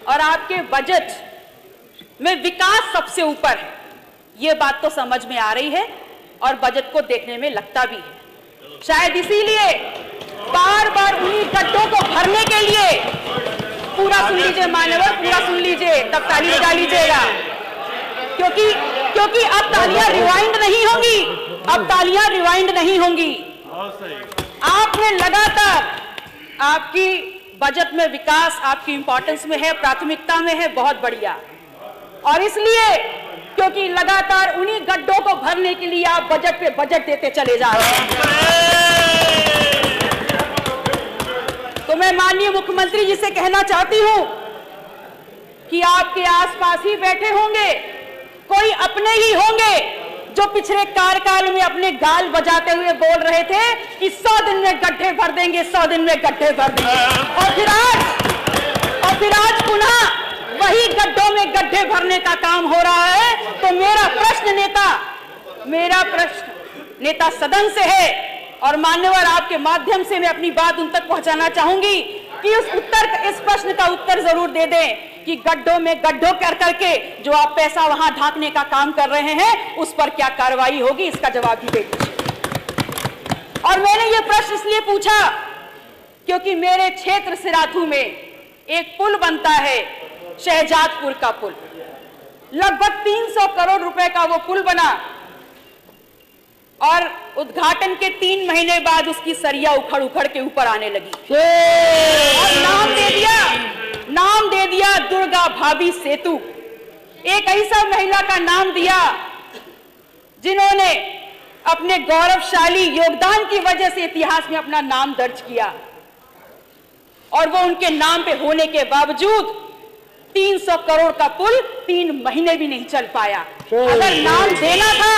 और आपके बजट में विकास सबसे ऊपर है, ये बात तो समझ में आ रही है और बजट को देखने में लगता भी है। शायद इसीलिए बार बार उन्हीं गड्ढों को भरने के लिए, पूरा सुन लीजिए मान्यवर, पूरा सुन लीजिए, तब ताली बजा लीजिएगा, क्योंकि अब तालियां रिवाइंड नहीं होंगी, अब तालियां रिवाइंड नहीं होंगी। आपने लगातार, आपकी बजट में विकास आपकी इंपॉर्टेंस में है, प्राथमिकता में है, बहुत बढ़िया। और इसलिए क्योंकि लगातार उन्हीं गड्ढों को भरने के लिए आप बजट पे बजट देते चले जा रहे हैं। तो मैं माननीय मुख्यमंत्री जी से कहना चाहती हूं कि आपके आसपास ही बैठे होंगे कोई अपने ही होंगे जो पिछले कार्यकाल में अपने गाल बजाते हुए बोल रहे थे कि 100 दिन में गड्ढे भर देंगे, 100 दिन में गड्ढे भर देंगे, और फिर आज पुनः वही गड्ढों में गड्ढे भरने का काम हो रहा है। तो मेरा प्रश्न नेता सदन से है, और मान्यवर आपके माध्यम से मैं अपनी बात उन तक पहुंचाना चाहूंगी कि इस प्रश्न का उत्तर जरूर दे दें कि गड्ढों में गड्ढों कर करके जो आप पैसा वहां ढांकने का काम कर रहे हैं उस पर क्या कार्रवाई होगी, इसका जवाब भी दे दीजिए। और मैंने ये प्रश्न इसलिए पूछा क्योंकि मेरे क्षेत्र सिराथू में एक पुल बनता है, शहजादपुर का पुल, लगभग 300 करोड़ रुपए का वो पुल बना और उद्घाटन के 3 महीने बाद उसकी सरिया उखड़ के ऊपर आने लगी और नाम दे दिया दुर्गा भाभी सेतु। एक ऐसा महिला का नाम दिया जिन्होंने अपने गौरवशाली योगदान की वजह से इतिहास में अपना नाम दर्ज किया, और वो उनके नाम पे होने के बावजूद 300 करोड़ का पुल 3 महीने भी नहीं चल पाया। अगर नाम देना था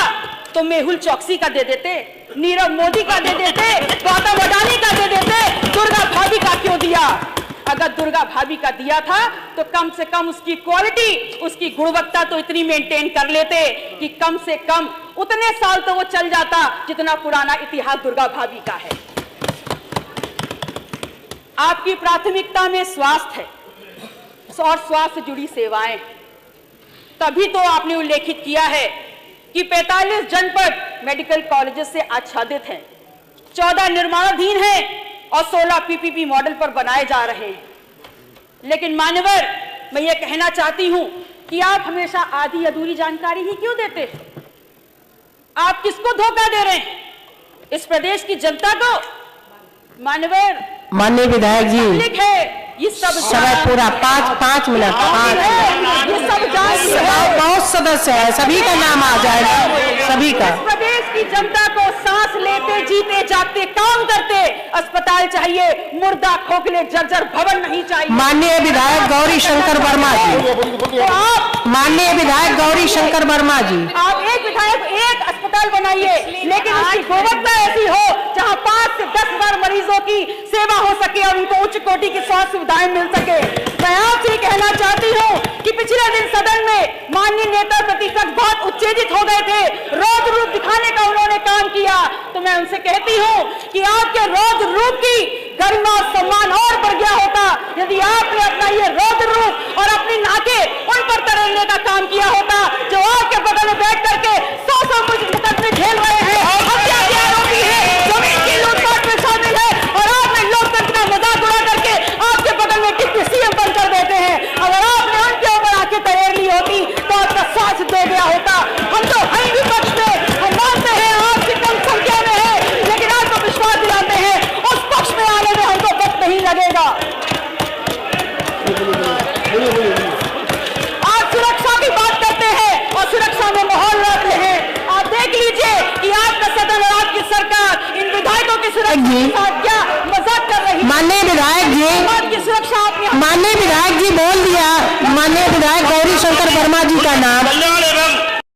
तो मेहुल चौकसी का दे देते, नीरव मोदी का दे देते, गौतम अडानी का दे देते, दुर्गा भाभी का क्यों दिया? अगर दुर्गा भाभी का दिया था तो कम से कम उसकी क्वालिटी, उसकी गुणवत्ता तो इतनी मेंटेन कर लेते कि कम से कम उतने साल तो वो चल जाता जितना पुराना इतिहास दुर्गा भाभी का है। आपकी प्राथमिकता में स्वास्थ्य है और स्वास्थ्य से जुड़ी सेवाएं, तभी तो आपने उल्लेखित किया है कि 45 जनपद मेडिकल कॉलेजेस से आच्छादित हैं, 14 निर्माणाधीन हैं और 16 पीपीपी मॉडल पर बनाए जा रहे हैं। लेकिन मान्यवर, मैं ये कहना चाहती हूं कि आप हमेशा आधी अधूरी जानकारी ही क्यों देते हैं? आप किसको धोखा दे रहे हैं? इस प्रदेश की जनता को? मान्यवर, माननीय विधायक जी, ये सब पूरा 5 मिनट, ये सब बहुत सदस्य है, सभी का नाम आ जाएगा, सभी का। प्रदेश की जनता को सांस लेते जीते जागते काम करते अस्पताल चाहिए, मुर्दा खोखले जर्जर भवन नहीं चाहिए। माननीय विधायक गौरी शंकर वर्मा जी, माननीय विधायक गौरी शंकर वर्मा जी, आप एक विधायक एक अस्पताल बनाइए, लेकिन उसकी गुणवत्ता ऐसी हो जहां 5 से 10 बार मरीजों की सेवा हो सके और उनको उच्च कोटि की स्वास्थ्य सुविधाएं मिल सके। मैं आपसे कहना चाहती हूं कि पिछले दिन सदन में माननीय नेता प्रतिपक्ष बहुत उत्तेजित हो गए थे, रौद्र रूप दिखाने का उन्होंने काम किया। तो मैं उनसे कहती हूं कि आपके रौद्र रूप की गरिमा और सम्मान और बढ़ गया होता यदि आपने अपना ये रौद्र रूप और अपनी नाकें उन पर तरलने का काम किया होता जो आपके बगल में बैठ करके 100 मुकदमे झेल रहे हैं, हत्या के आरोपी है, जमीन की लूटपाट में शामिल है, और आपने लोकतंत्र का मजाक उड़ा करके आपके बगल में डिप्टी सीएम बंद कर देते हैं। अगर आपने उनके ऊपर आके तैयार ली होती तो आपका स्वास्थ्य दे गया होता। हम तो हर विपक्ष में हम मानते हैं आपकी कम संख्या में है, लेकिन आपको विश्वास दिलाते हैं उस पक्ष में आने में हमको वक्त नहीं लगेगा। आप सुरक्षा की बात करते हैं और सुरक्षा में माहौल लाते हैं। आप देख लीजिए कि आपका सदन और आपकी सरकार इन विधायकों की सुरक्षा के साथ क्या मजाक कर रही है। माननीय विधायक जी, की सुरक्षा आपने, माननीय विधायक जी बोल दिया, माननीय विधायक गौरी शंकर वर्मा जी का नाम।